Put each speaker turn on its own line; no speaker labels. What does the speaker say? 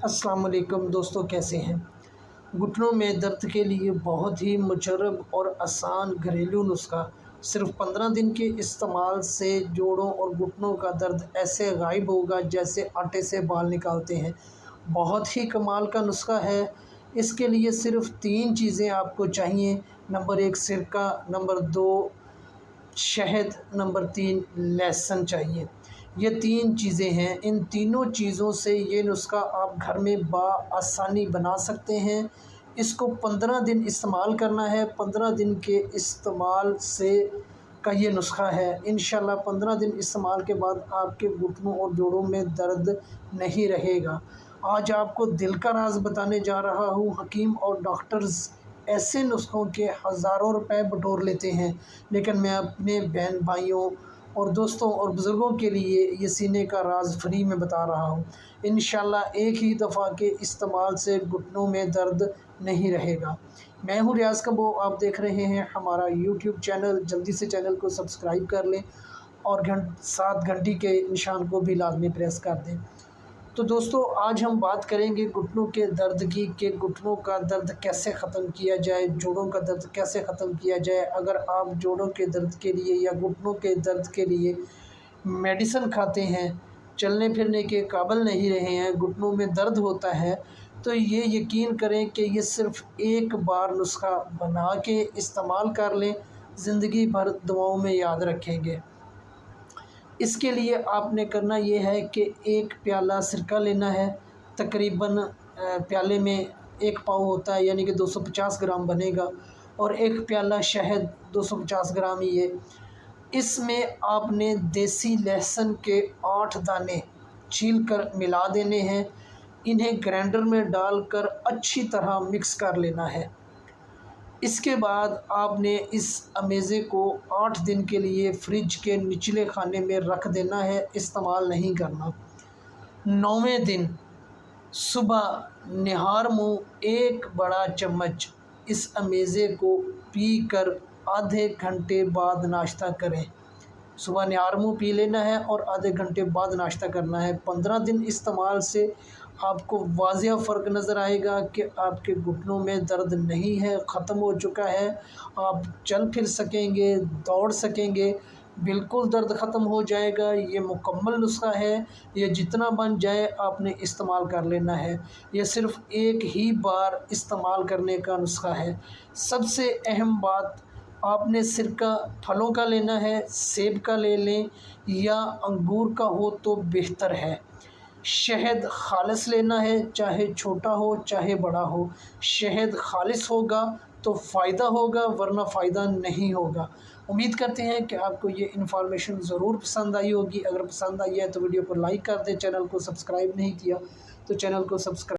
अस्सलाम वालेकुम दोस्तों, कैसे हैं। घुटनों में दर्द के लिए बहुत ही मुजरब और आसान घरेलू नुस्खा। सिर्फ 15 दिन के इस्तेमाल से जोड़ों और घुटनों का दर्द ऐसे गायब होगा जैसे आटे से बाल निकालते हैं। बहुत ही कमाल का नुस्खा है। इसके लिए सिर्फ 3 चीज़ें आपको चाहिए। नंबर 1 सिरका, नंबर 2 शहद, नंबर 3 लहसुन चाहिए। ये 3 चीज़ें हैं। इन तीनों चीज़ों से ये नुस्खा आप घर में आसानी बना सकते हैं। इसको 15 दिन इस्तेमाल करना है। 15 दिन के इस्तेमाल से का ये नुस्खा है। इंशाल्लाह 15 दिन इस्तेमाल के बाद आपके घुटनों और जोड़ों में दर्द नहीं रहेगा। आज आपको दिल का राज बताने जा रहा हूँ। हकीम और डॉक्टर्स ऐसे नुस्खों के हज़ारों रुपए बटोर लेते हैं, लेकिन मैं अपने बहन भाइयों और दोस्तों और बुज़ुर्गों के लिए ये सीने का राज फ्री में बता रहा हूँ। इंशाल्लाह एक ही दफ़ा के इस्तेमाल से घुटनों में दर्द नहीं रहेगा। मैं हूँ रियाज़ कबो, आप देख रहे हैं हमारा यूट्यूब चैनल। जल्दी से चैनल को सब्सक्राइब कर लें और साथ घंटी के निशान को भी लाजमी प्रेस कर दें। तो दोस्तों, आज हम बात करेंगे घुटनों के दर्द की कि घुटनों का दर्द कैसे ख़त्म किया जाए, जोड़ों का दर्द कैसे ख़त्म किया जाए। अगर आप जोड़ों के दर्द के लिए या घुटनों के दर्द के लिए मेडिसिन खाते हैं, चलने फिरने के काबिल नहीं रहे हैं, घुटनों में दर्द होता है, तो ये यकीन करें कि ये सिर्फ़ एक बार नुस्खा बना के इस्तेमाल कर लें, ज़िंदगी भर दुआओं में याद रखेंगे। इसके लिए आपने करना ये है कि 1 प्याला सिरका लेना है। तकरीबन प्याले में 1 पाव होता है, यानी कि 250 ग्राम बनेगा। और 1 प्याला शहद, 250 ग्राम ही है। इसमें आपने देसी लहसुन के 8 दाने छील कर मिला देने हैं। इन्हें ग्राइंडर में डालकर अच्छी तरह मिक्स कर लेना है। इसके बाद आपने इस अमेज़े को 8 दिन के लिए फ्रिज के निचले खाने में रख देना है, इस्तेमाल नहीं करना। 9वें दिन सुबह निहार मुँह 1 बड़ा चम्मच इस अमेज़े को पीकर आधे घंटे बाद नाश्ता करें। सुबह निहार मुँह पी लेना है और आधे घंटे बाद नाश्ता करना है। 15 दिन इस्तेमाल से आपको वाज़िह फ़र्क नज़र आएगा कि आपके घुटनों में दर्द नहीं है, ख़त्म हो चुका है। आप चल फिर सकेंगे, दौड़ सकेंगे, बिल्कुल दर्द ख़त्म हो जाएगा। ये मुकम्मल नुस्खा है। ये जितना बन जाए आपने इस्तेमाल कर लेना है। ये सिर्फ़ एक ही बार इस्तेमाल करने का नुस्खा है। सबसे अहम बात, आपने सिरका फलों का लेना है, सेब का ले लें या अंगूर का हो तो बेहतर है। शहद खालिस लेना है, चाहे छोटा हो चाहे बड़ा हो। शहद खालिस होगा तो फ़ायदा होगा, वरना फ़ायदा नहीं होगा। उम्मीद करते हैं कि आपको ये इन्फॉर्मेशन ज़रूर पसंद आई होगी। अगर पसंद आई है तो वीडियो को लाइक कर दें। चैनल को सब्सक्राइब नहीं किया तो चैनल को सब्सक्राइब